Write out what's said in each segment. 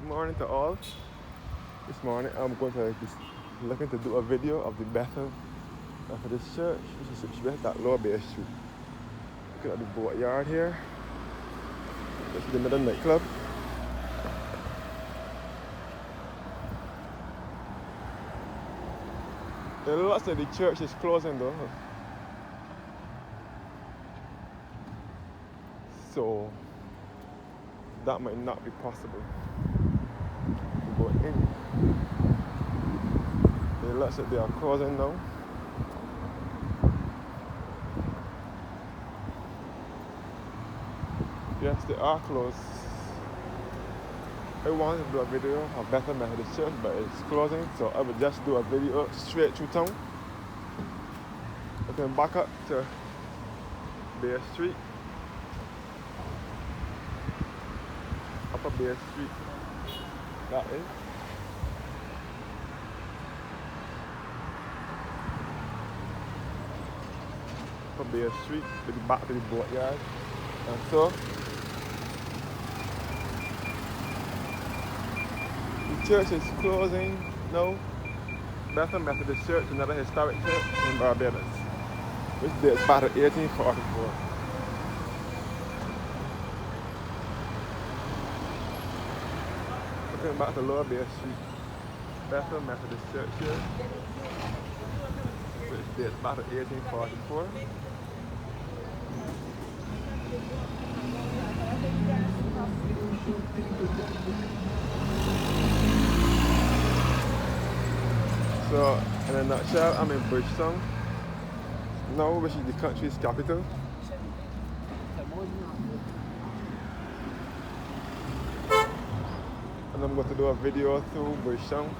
morning to all. This morning I'm going to be looking to do a video of the Bethel Methodist Church, which is situated at Lower Bay Street. Looking at the boatyard here. This is another nightclub. It looks like the church is closing though. So that might not be possible to go in. It looks like they are closing now. Yes, they are closed. I wanted to do a video of Bethel Methodist Church, but it's closing, so I would just do a video straight through town. Looking back up to Bay Street. Upper Bay Street. That is. Upper Bay Street, maybe back to the boatyard. And so the church is closing now. Bethel Methodist Church, another historic church in Barbados, which dates back to 1844. Looking back to Lower Bay Street, Bethel Methodist Church here, which dates back to 1844. So, in a nutshell, I'm in Bridgetown now, which is the country's capital. And I'm going to do a video through Bridgetown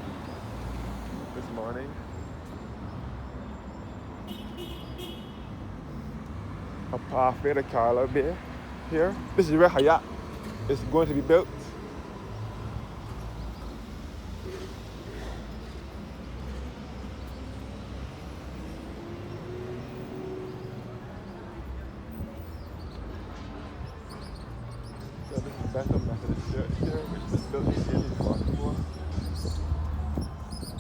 this morning. A pathway to Carla Bay here. This is where Hayat is going to be built. So this is Bethel Methodist Church here, which was built in 1844.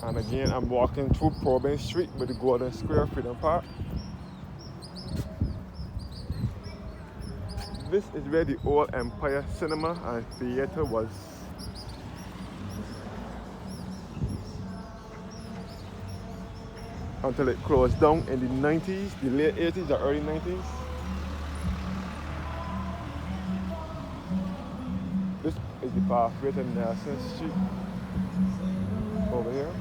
And again, I'm walking through Probing Street with the Golden Square Freedom Park. This is where the old Empire Cinema and Theatre was. Until it closed down in the 90s, the late 80s or early 90s. This is the pathway to Nelson Street over here.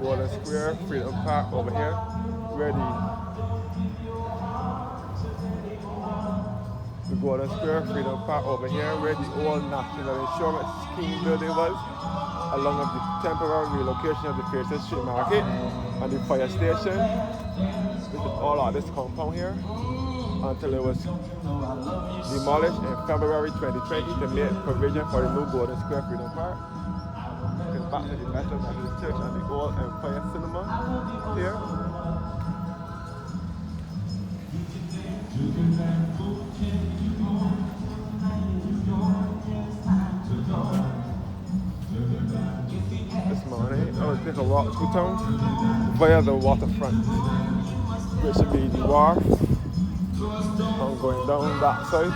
Golden Square Freedom Park over here, where the Golden Square Freedom Park over here, where the old National Insurance Scheme building was, along with the temporary relocation of the Fairfield Street Market and the fire station. This is all of this compound here until it was demolished in February 2020 to make provision for the new Golden Square Freedom Park. Back to the Bethel Methodist Church and the old Empire Cinema here. This morning I will take a walk through town via the waterfront, which should be the wharf. I'm going down that side.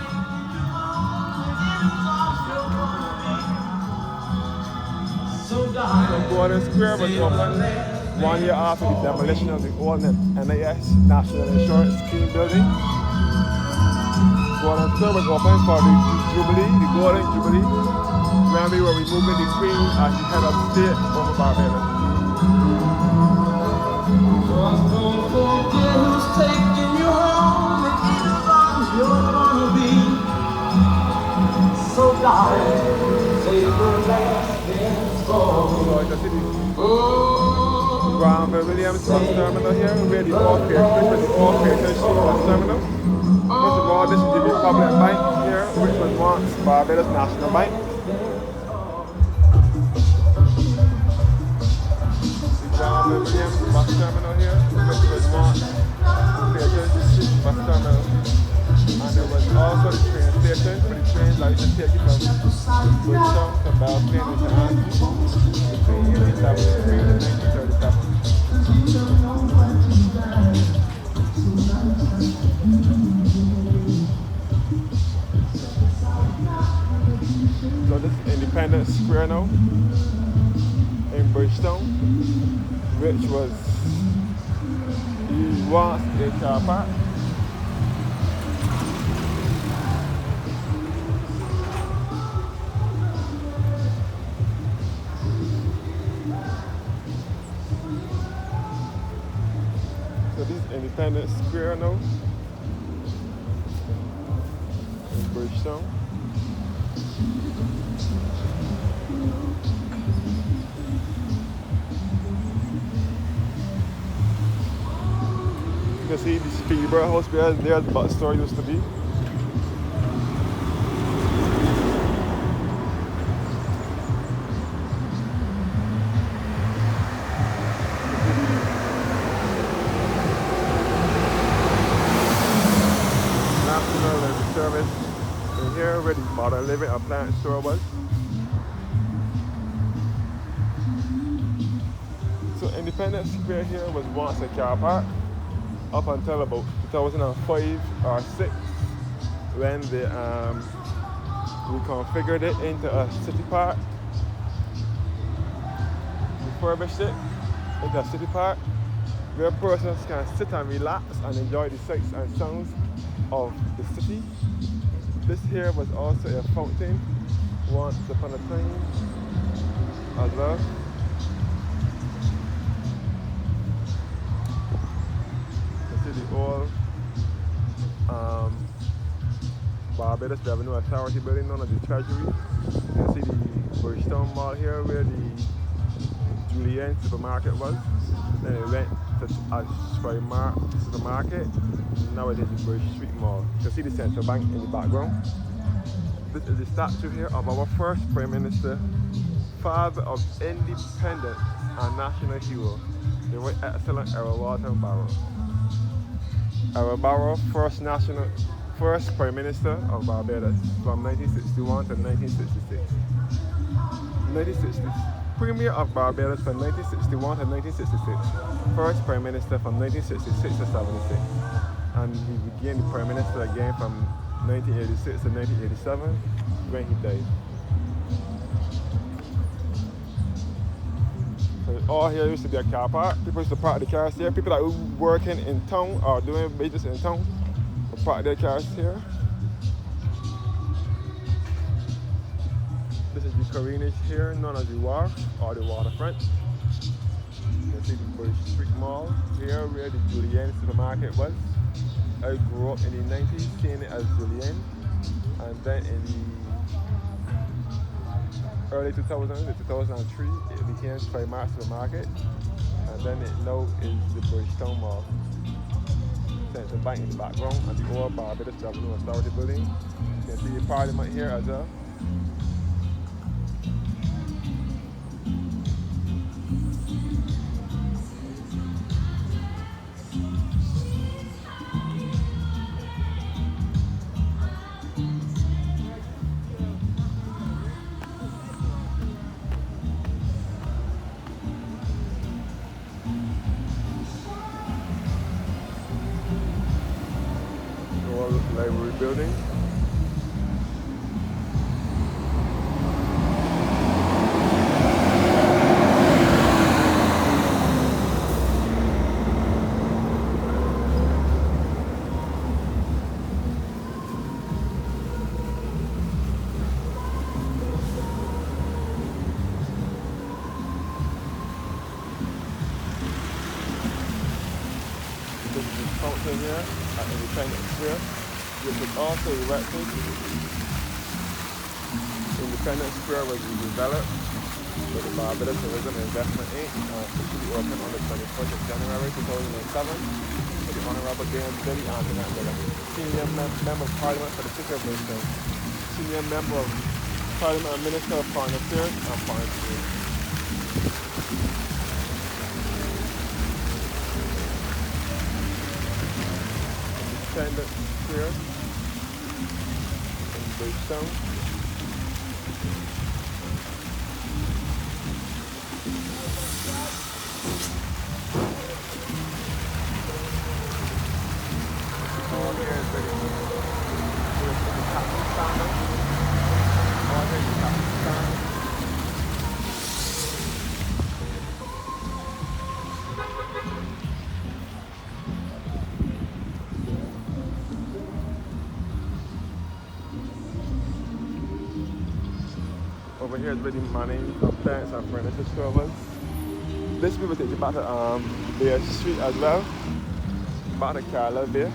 The Golden Square was opened 1 year after the demolition of the old NIS National Insurance Scheme building. Golden Square was opened for the Jubilee, the Golden Jubilee, when we were removing the Queen as the head of state over Barbados. So you can see the Granville Williams bus terminal here, where the old Fairfield Street bus terminal. First of all, this is the Republic Bank here, which was once Barbados National Bank. The Granville to take you from Bridgetown to Belplain with an between 1873 and 1937. So this is Independence Square now in Bridgetown, which was once a car park. So this is Independence Square now in Bridgetown. You can see the Speedbird House where there's the bus store used to be. National Living Service in here where the Modern Living Appliance store was. So Independence Square here was once a car park up until about 2005 or 6 when they reconfigured it into a city park, refurbished it into a city park where persons can sit and relax and enjoy the sights and sounds of the city. This here was also a fountain once upon a time as well. The old Barbados Revenue Authority building known as the Treasury. You can see the Bridgetown Mall here where the Julienne supermarket was. Then it went to Ashford supermarket. Now it is the Bridge Street Mall. You can see the central bank in the background. This is the statue here of our first Prime Minister, father of independence and national hero, the very excellent Errol Walton Barrow. Errol Barrow, first Prime Minister of Barbados from 1961 to 1966. 1960, Premier of Barbados from 1961 to 1966. First Prime Minister from 1966 to 76. And he became the Prime Minister again from 1986 to 1987 when he died. So all here used to be a car park. People used to park the cars here. People that were working in town or doing business in town would park their cars here. This is the Corinage here, known as the wharf or the waterfront. You can see the Bridge Street Mall here where the Julienne supermarket was. I grew up in the 90s seeing it as Julienne, and then in the early 2000s, in 2003, it became Primark Supermarket, and then it now is the Bridgetown Mall. Central Bank in the background and the old Barbados Revenue Authority building. You can see the Parliament here as well. Library building. This is the fountain here at Independence Square. Which was also erected. Independence Square was redeveloped by the Barbados Tourism Investment Inc. Officially opened on the 21st of January 2007 by the Honorable Billy Antoinette Miller, Senior Member of Parliament for the City of Bridgetown, Senior Member of Parliament and Minister of Foreign Affairs and Foreign Trade. Independence Square. Bridgetown. over here is really Manning appliance and furniture store was. This we will take you back to Bear Street as well. Back to Carla Bear.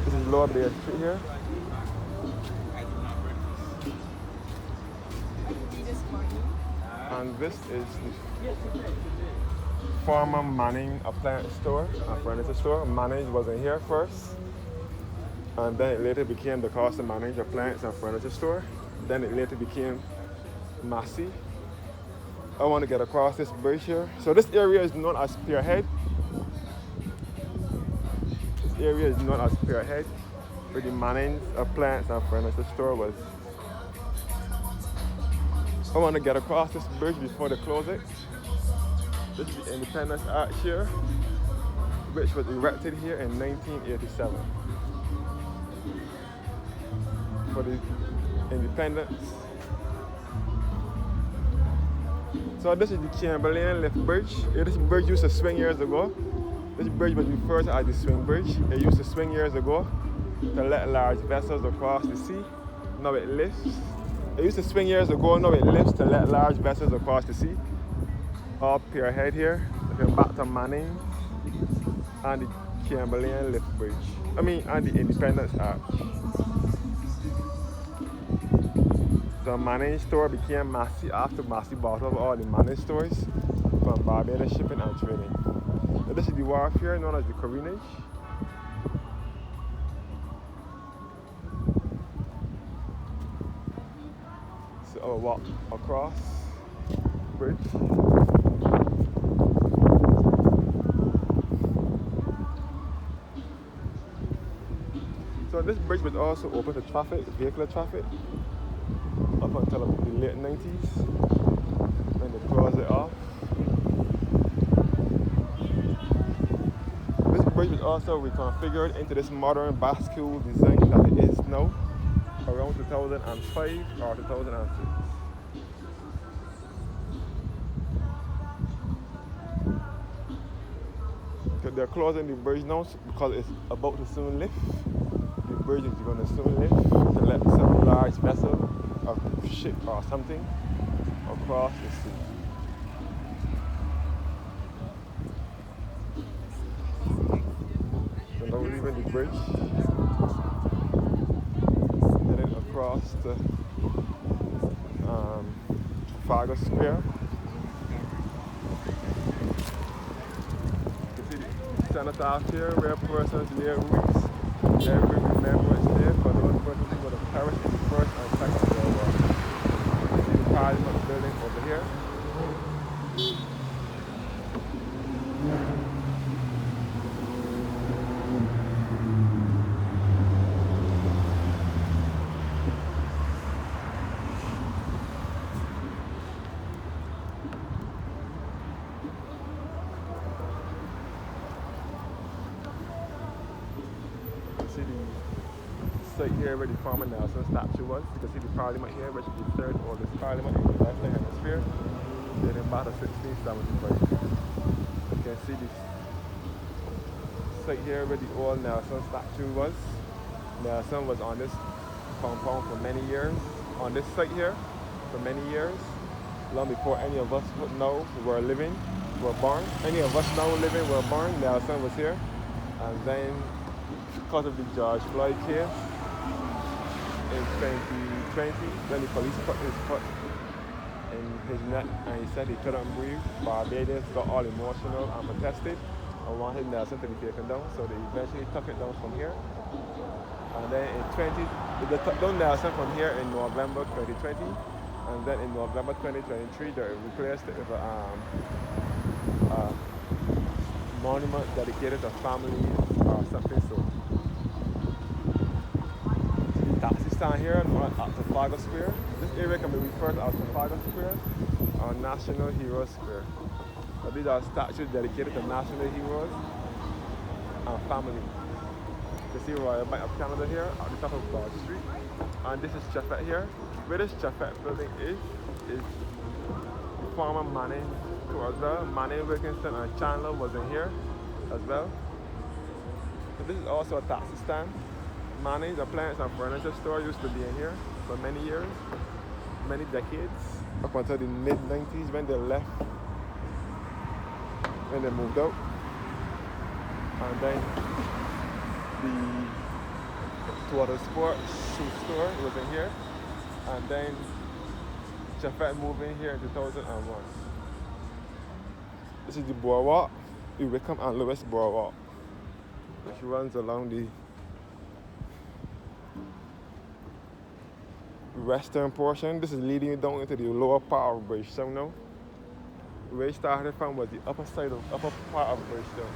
This is Lower Bear Street here. And this is the former Manning appliance store and furniture store. Manning was in here first. And then it later became the Costa Manning appliance and furniture store. Then it later became Massey. I want to get across this bridge here. So this area is known as Spearhead. This area is known as Spearhead, where the Manning's appliance and furniture store was. I want to get across this bridge before they close it. This is the Independence Arch here, which was erected here in 1987 for the independence. So this is the Chamberlain Lift Bridge. This bridge used to swing years ago. This bridge was referred to as the swing bridge. It used to swing years ago to let large vessels across the sea. Now it lifts. It used to swing years ago, now it lifts to let large vessels across the sea. Up here ahead here, looking back to Manning and the Chamberlain Lift Bridge. And the Independence Arch. The Manning store became Massey after Massey bought over all the Manning stores from Barbados shipping and trading. So this is the wharf here known as the Corinage. So I'll walk across the bridge. So this bridge was also open to traffic, vehicular traffic, up until the late 90s when they closed it off. This bridge was also reconfigured into this modern bascule design that it is now around 2005 or 2006. They're closing the bridge now because it's about to soon lift. The bridge is going to soon lift to let some large vessel or ship or something across the sea. So now we're leaving the bridge, heading across to Trafalgar Square. You can see the cenotaph here where persons lay weeks. Every remembrance there for those persons who would have perished in the First and Second World War. You see the Parliament building over here. See the site here where the former Nelson statue was. You can see the Parliament here, which is the third oldest Parliament in the Western Hemisphere, dating back to 1675. You can see the site here where the old Nelson statue was. Nelson was on this compound for many years, on this site here for many years, long before any of us know were born. Any of us now living were born, Nelson was here. And then because of the George Floyd case in 2020, when the police put his foot in his neck and he said he couldn't breathe, Barbadians got all emotional and protested and wanted Nelson to be taken down, so they eventually took it down from here. And then they took down Nelson from here in November 2020, and then in November 2023 they replaced it with a monument dedicated to families or something. So the taxi stand here at Trafalgar Square. This area can be referred to as Trafalgar Square or National Hero Square. So these are statues dedicated to national heroes and family. You see Royal Bank of Canada here at the top of Broad Street. And this is Chaffet here. Where this Chaffet building is the former Manning as well. Manning, Wilkinson and Chandler was in here as well. So this is also a taxi stand. Manny's Appliance and Furniture Store used to be in here for many years, many decades, up until the mid-90s when they left, when they moved out. And then the Water Sport shoe store was in here. And then Chafet moved in here in 2001. This is the boardwalk, the Wickham and Lewis boardwalk, which runs along the western portion. This is leading you down into the lower part of Bridgetown now. Where it started from was the upper part of Bridgetown.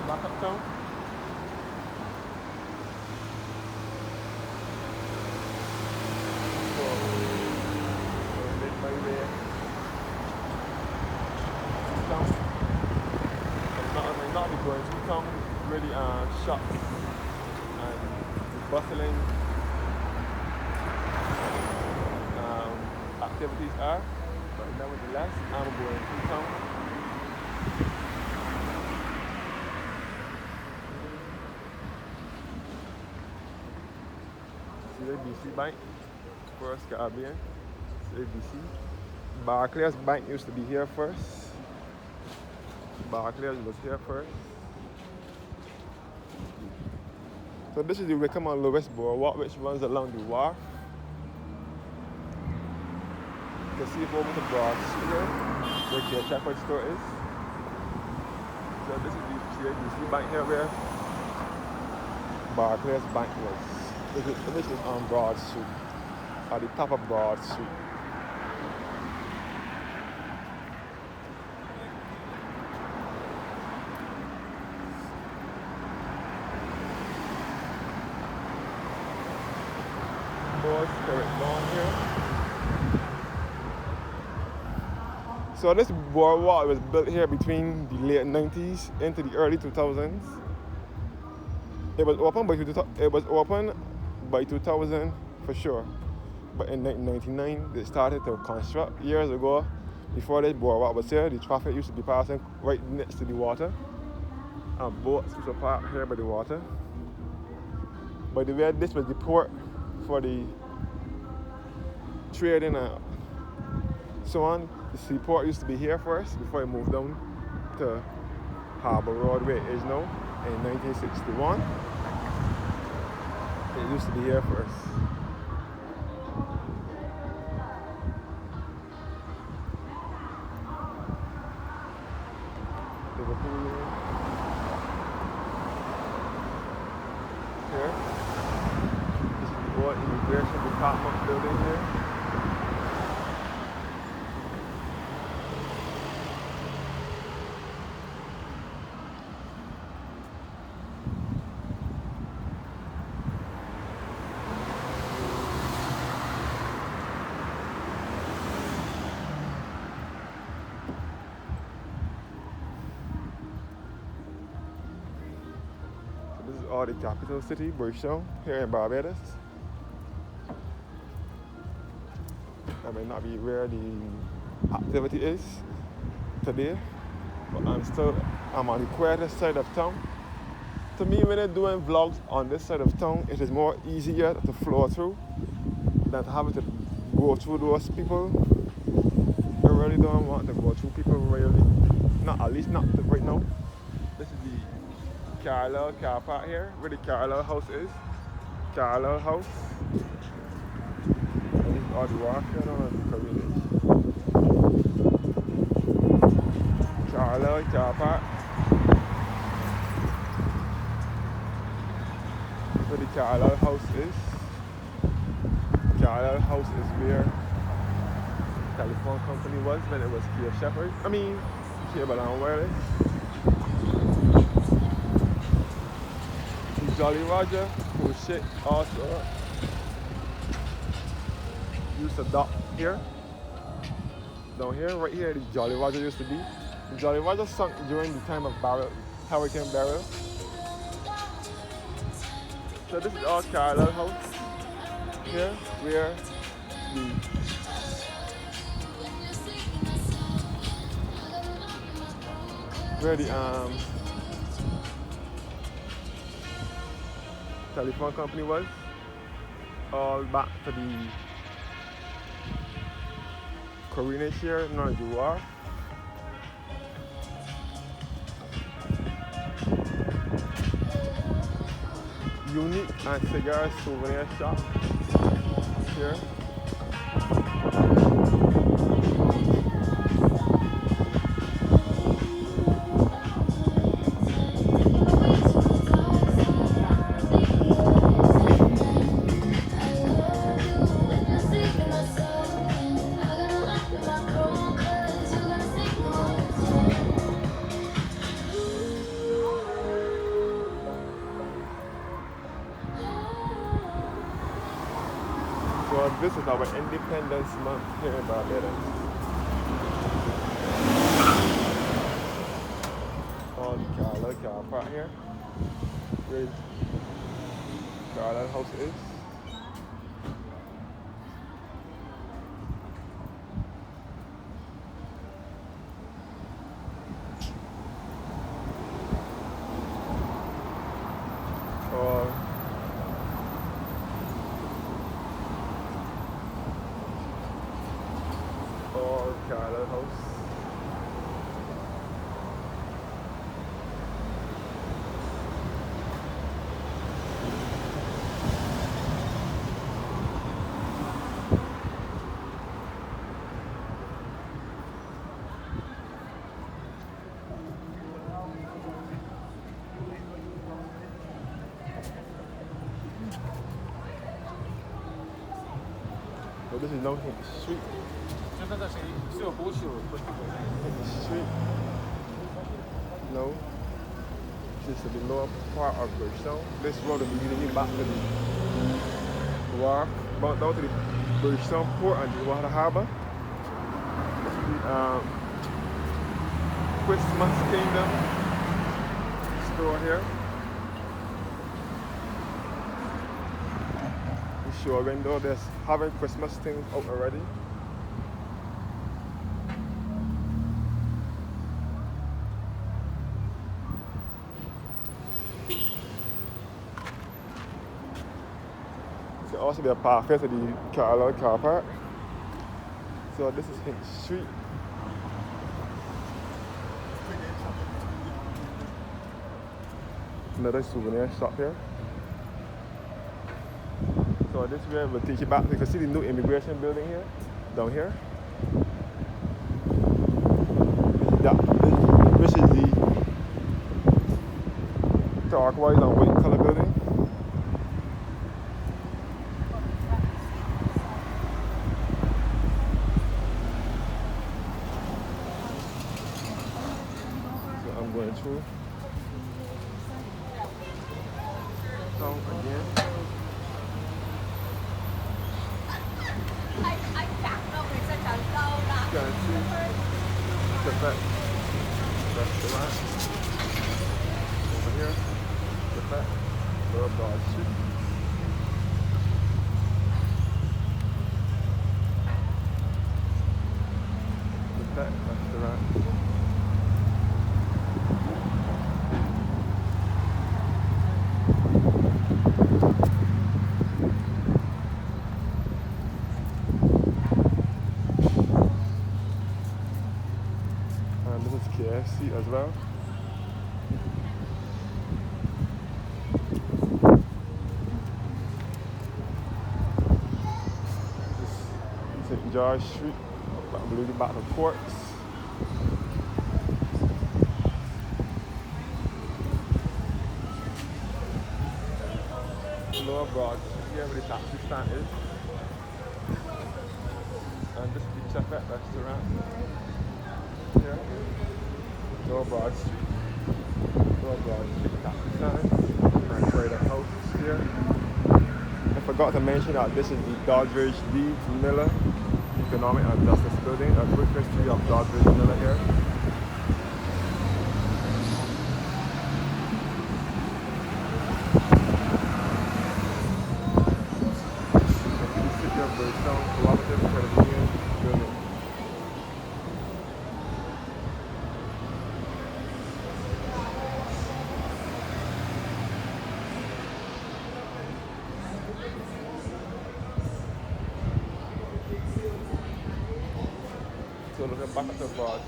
Back uptown. Not be going to town really shops and bustling activities are, but nevertheless I'm going to town. CABC Bank, First Caribbean, CABC. Barclays Bank used to be here first. Barclays was here first. So this is the Wickham and Lewis boardwalk, which runs along the wharf. You can see it over the Broad Street here, where the Shepherd store is. So this is the CABC Bank here, where Barclays Bank was. This is on Broad Street, at the top of Broad Street. So this boardwalk was built here between the late 90s into the early 2000s. It was open by 2000 for sure. But in 1999 they started to construct. Years ago, before this boardwalk was here, the traffic used to be passing right next to the water. And boats used to park here by the water. By the way, this was the port for the trading and so on. The seaport used to be here first before it moved down to Harbour Road where it is now in 1961. It used to be here first. Liverpool here. This is the old immigration department building here. Or the capital city, Bridgetown, here in Barbados. That may not be where the activity is today, but I'm on the quieter side of town. To me, when they're doing vlogs on this side of town, it is more easier to flow through than to have to go through those people. I really don't want to go through people really, at least not right now. This is the Carlisle car park here, where the Carlisle house is. Carlisle house. This is all the work here on the Caribbean. Carlisle car park. Where the Carlisle house is. Carlisle house is where the telephone company was when it was Cable and Wireless. Jolly Roger, who shit also used to dock here. Down here, right here, the Jolly Roger used to be. The Jolly Roger sunk during the time of Hurricane Beryl. So this is our Carlisle house here, where the where the telephone company was, all back to the Korean here, not the war. Unique and cigar souvenir shop here. So this is our Independence Month here in Barbados. All the car park here. Where Carlisle House is. Or Carlisle House. So this is no street. Street. No. This is the lower part of Bridgetown. This road will be leading you back to the walk, down to the Bridgetown port and the water harbour. This is the Christmas Kingdom store here. We show a window, there's having Christmas things out already. There also be a pathway to the Carlisle car park. So this is Hinch Street. Another souvenir shop here. So this way will take you back. You can see the new immigration building here, down here. This is the turquoise and white color building. So I'm going through. So again. You can see the back restaurant over here. The back, Lower Broad Street. The back restaurant. And this is KFC as well. This is St. George Street, I believe the back of Quartz. Lower Broad Street here where the taxi stand is. And this is the Chefette restaurant. Here. Lower Broad Street. Lower Broad Street taxi stand. And Trader House here. I forgot to mention that this is the Doddridge D. Miller Economic and Justice Building. A quick history of Doddridge Miller here. looking back at the board.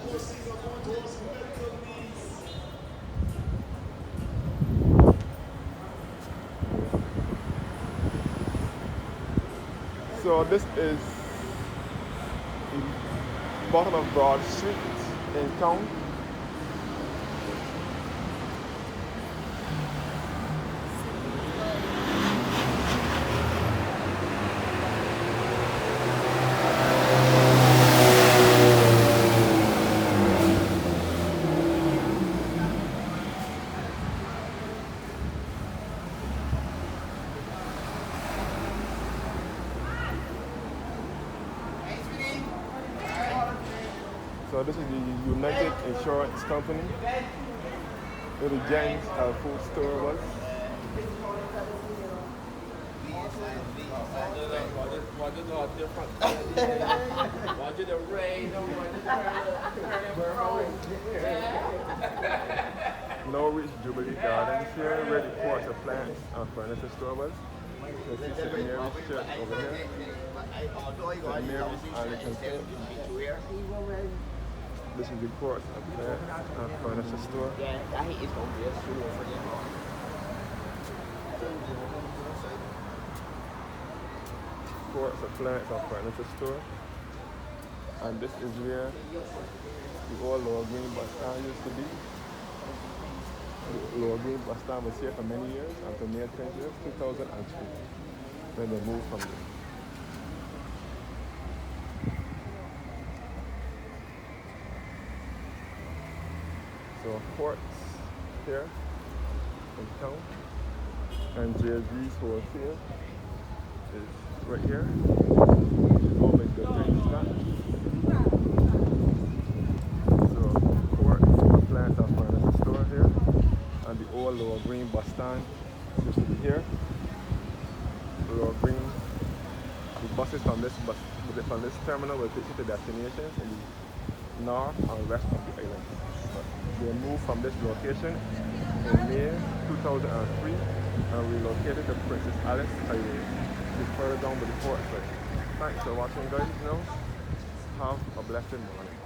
So this is the bottom of Broad Street in town. So this is the United Insurance Company where the James food store was. Norwich Jubilee Gardens here where the Ports of Plants and Furniture store was. You see St. Mary's Church over here. St. Mary's Anglican Church. This is the Ports of Plants and Furniture store. Ports of Plants and Furniture store. And this is where the old Lower Green bus stand used to be. The Lower Green bus stand was here for many years until May 20th, 2003, when they moved from there. So Ports here in town, and JG's wholesale is right here. Home is good things got. So Ports, Plants and Furniture store here, and the old Lower Green bus stand used to be here. Lower Green, the buses from this terminal will take you to destinations in the north and west of the island. They moved from this location in May 2003 and relocated to Princess Alice Highway, just further down by the port side. Thanks for watching, guys. Have a blessed morning.